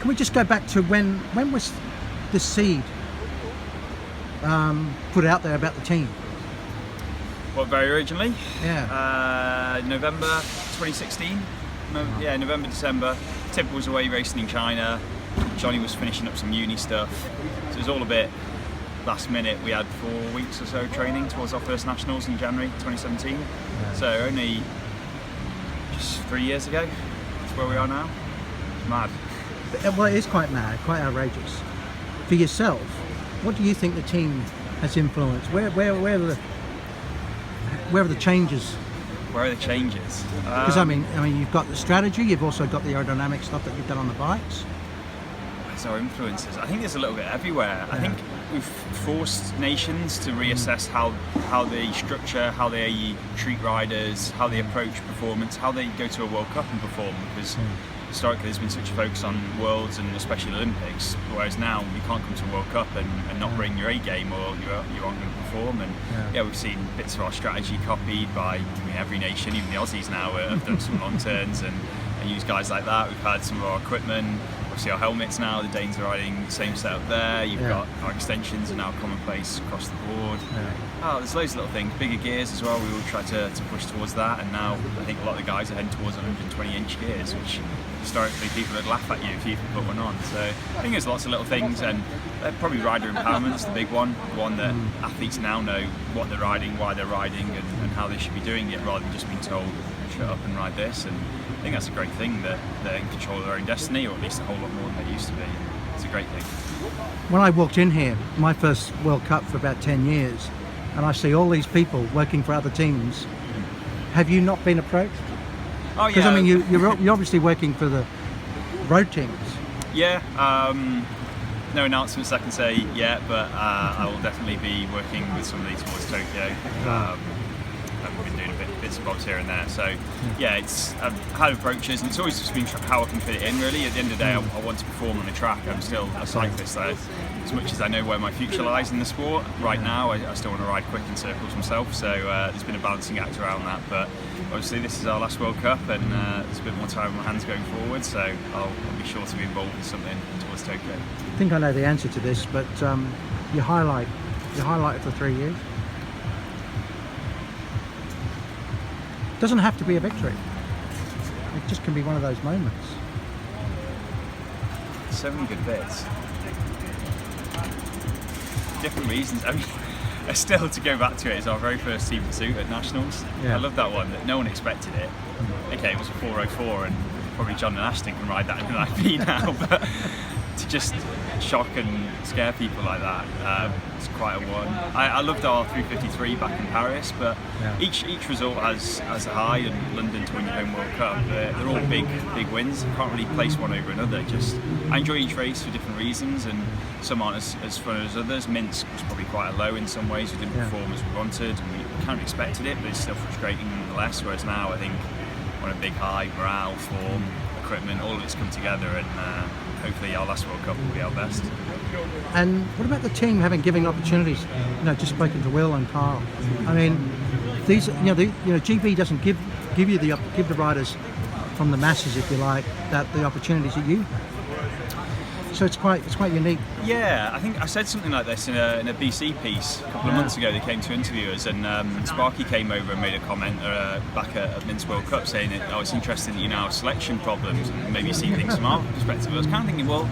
Can we just go back to when was the seed put out there about the team? What, very originally? Yeah. November 2016. November, December. Tip was away racing in China. Johnny was finishing up some uni stuff. So it was all a bit last minute. We had 4 weeks or so training towards our first nationals in January 2017. Yeah. So only just 3 years ago. That's where we are now. It's mad. Well, it is quite mad, quite outrageous. For yourself, what do you think the team has influenced? Where are the changes? Where are the changes? Because I mean, you've got the strategy. You've also got the aerodynamic stuff that you've done on the bikes. Where's our influences? I think there's a little bit everywhere. Yeah. I think we've forced nations to reassess how they structure, how they treat riders, how they approach performance, how they go to a World Cup and perform. Because historically there's been such a focus on Worlds and especially Olympics, whereas now you can't come to a World Cup and not bring your A game, or you aren't going to perform. And we've seen bits of our strategy copied by every nation. Even the Aussies now have done some long turns and use guys like that. We've had some of our equipment, obviously our helmets now, the Danes are riding the same setup there. You've got our extensions are now commonplace across the board. There's loads of little things, bigger gears as well. We all try to push towards that, and now I think a lot of the guys are heading towards 120-inch gears, which historically people would laugh at you if you put one on. So I think there's lots of little things, and probably rider empowerment's the big one, the one that athletes now know what they're riding, why they're riding, and how they should be doing it, rather than just being told, shut up and ride this. And I think that's a great thing, that they're in control of their own destiny, or at least a whole lot more than they used to be. It's a great thing. When I walked in here, my first World Cup for about 10 years, and I see all these people working for other teams, have you not been approached? Oh yeah. Because I mean, you're obviously working for the road teams. Yeah. No announcements I can say yet, but I will definitely be working with somebody towards Tokyo. I've been doing bits and bobs here and there, so I've had approaches, and it's always just been how I can fit it in, really. At the end of the day, I want to perform on the track. I'm still a cyclist, though. As much as I know where my future lies in the sport, right now I still want to ride quick in circles myself, so there's been a balancing act around that. But obviously this is our last World Cup, and there's a bit more time on my hands going forward, so I'll be sure to be involved in something towards Tokyo. I think I know the answer to this, but you highlighted for 3 years. Doesn't have to be a victory. It just can be one of those moments. So many good bits. Different reasons. I mean, still, to go back to it, it's our very first team pursuit at Nationals. I love that one, that no one expected it. Okay, it was a 4:04, and probably John and Ashton can ride that in an IP now, but to just shock and scare people like that, it's quite a one. I loved our 3:53 back in Paris, but each result has a high, and London to win your home World Cup, they're all big wins. You can't really place one over another. I enjoy each race for different reasons, and some aren't as fun as others. Minsk was probably quite a low in some ways. We didn't perform as we wanted, and we kind of expected it, but it's still frustrating nonetheless. Whereas now I think on a big high, morale, form, equipment, all of it's come together, and hopefully our last World Cup will be our best. And what about the team having giving opportunities? Just spoken to Will and Carl. I mean, these GB doesn't give the riders from the masses, if you like, the opportunities that you have. So it's quite unique. Yeah, I think I said something like this in a BC piece a couple of months ago. They came to interview us, and Sparky came over and made a comment back at Minsk World Cup saying that, it's interesting that you now have selection problems and maybe see things from our perspective. I was kind of thinking, well,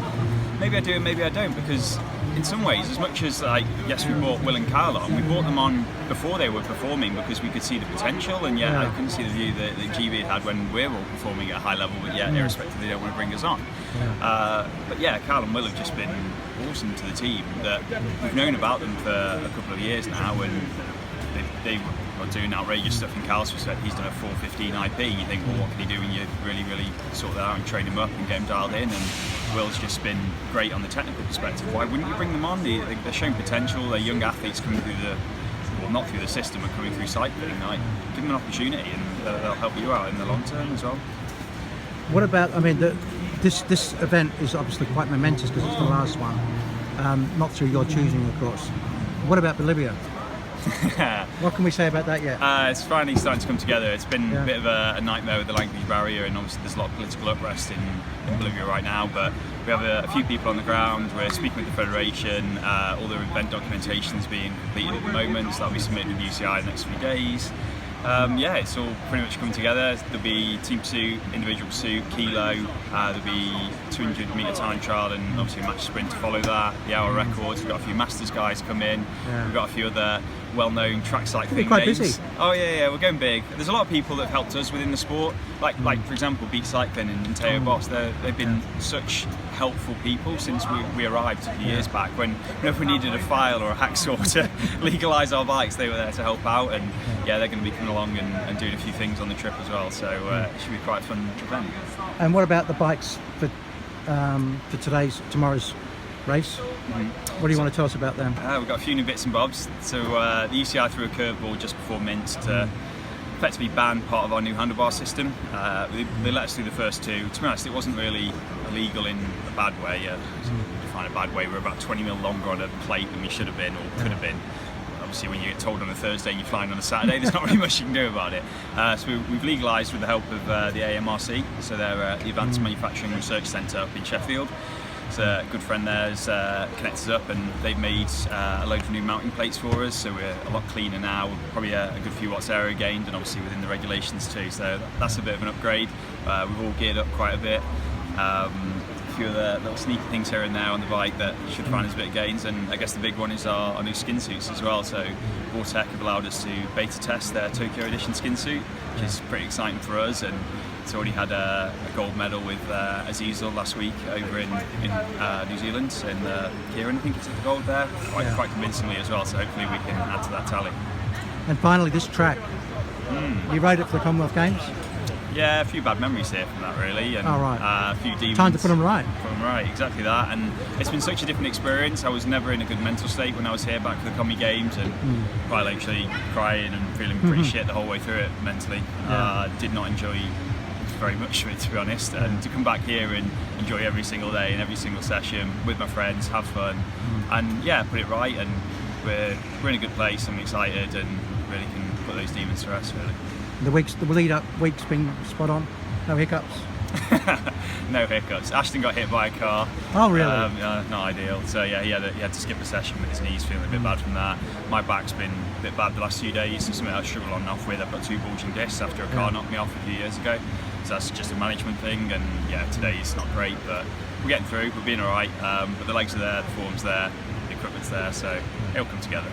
maybe I do and maybe I don't, because in some ways, as much as yes, we brought Will and Carl on, we brought them on before they were performing because we could see the potential, and I couldn't see the view that GB had when we're all performing at a high level, but irrespective, they don't want to bring us on. But Carl and Will have just been awesome to the team. That we've known about them for a couple of years now, and they were doing outrageous stuff in Carl's respect. He's done a 4:15 IP. You think, well, what can he do when you really sort that out and train him up and get him dialed in? And Will's just been great on the technical perspective. Why wouldn't you bring them on? They're showing potential. They're young athletes coming through not through the system, but coming through cycling. Give them an opportunity, and they'll help you out in the long term as well. What about? I mean, this event is obviously quite momentous because it's the last one, not through your choosing, of course. What about Bolivia? What can we say about that yet? It's finally starting to come together. It's been Yeah. a bit of a nightmare with the language barrier, and obviously there's a lot of political unrest in Bolivia right now, but we have a few people on the ground. We're speaking with the Federation. All the event documentation is being completed at the moment, so that'll be submitted with UCI in the next few days. It's all pretty much come together. There'll be team pursuit, individual pursuit, kilo, there'll be 200 metre time trial and obviously a match sprint to follow that, the hour records. We've got a few Masters guys come in, we've got a few other well-known track cycling quite names. busy. Oh yeah, we're going big. There's a lot of people that have helped us within the sport, like for example Beat Cycling and Teo Boss. They've been such helpful people since we arrived a few years back. Whenever we needed a file or a hacksaw to legalise our bikes, they were there to help out, and they're going to be coming along and doing a few things on the trip as well. So it should be quite a fun event. And what about the bikes for tomorrow's race? What do you want to tell us about them? We've got a few new bits and bobs. So the UCI threw a curveball just before Minsk to effectively ban part of our new handlebar system. They let us do the first two. To be honest, it wasn't really illegal in a bad way. Define a bad way. We're about 20 mil longer on a plate than we should have been or could have been. Obviously, when you get told on a Thursday and you're flying on a Saturday, there's not really much you can do about it. So we've legalised with the help of the AMRC. So they're the Advanced Manufacturing Research Centre up in Sheffield. So a good friend there has connected us up, and they've made a load of new mounting plates for us. So we're a lot cleaner now. Probably a good few watts aero gained, and obviously within the regulations too. So that's a bit of an upgrade. We've all geared up quite a bit. A few of the little sneaky things here and there on the bike that should find us a bit of gains, and I guess the big one is our new skin suits as well. So VeloUK have allowed us to beta test their Tokyo edition skin suit, which is pretty exciting for us, and it's already had a gold medal with Azizel last week over in New Zealand, and Kieran, I think it's the gold there, quite convincingly as well, so hopefully we can add to that tally. And finally, this track, you rode it for the Commonwealth Games? Yeah, a few bad memories here from that really, and a few demons. Time to put them right. Put them right, exactly that. And it's been such a different experience. I was never in a good mental state when I was here back for the Commie Games, and quite literally crying and feeling pretty shit the whole way through it mentally. Did not enjoy very much of it, to be honest, and to come back here and enjoy every single day and every single session with my friends, have fun, and put it right, and we're in a good place. I'm excited and really can put those demons to rest really. The lead-up week's been spot on. No hiccups. No hiccups. Ashton got hit by a car. Oh really? Not ideal. So he had to skip a session with his knees, feeling a bit bad from that. My back's been a bit bad the last few days. It's something I struggle on and off with. I've got 2 bulging discs after a car knocked me off a few years ago. So that's just a management thing. And today's not great, but we're getting through. We're being all right. But the legs are there, the form's there, the equipment's there, so it'll come together.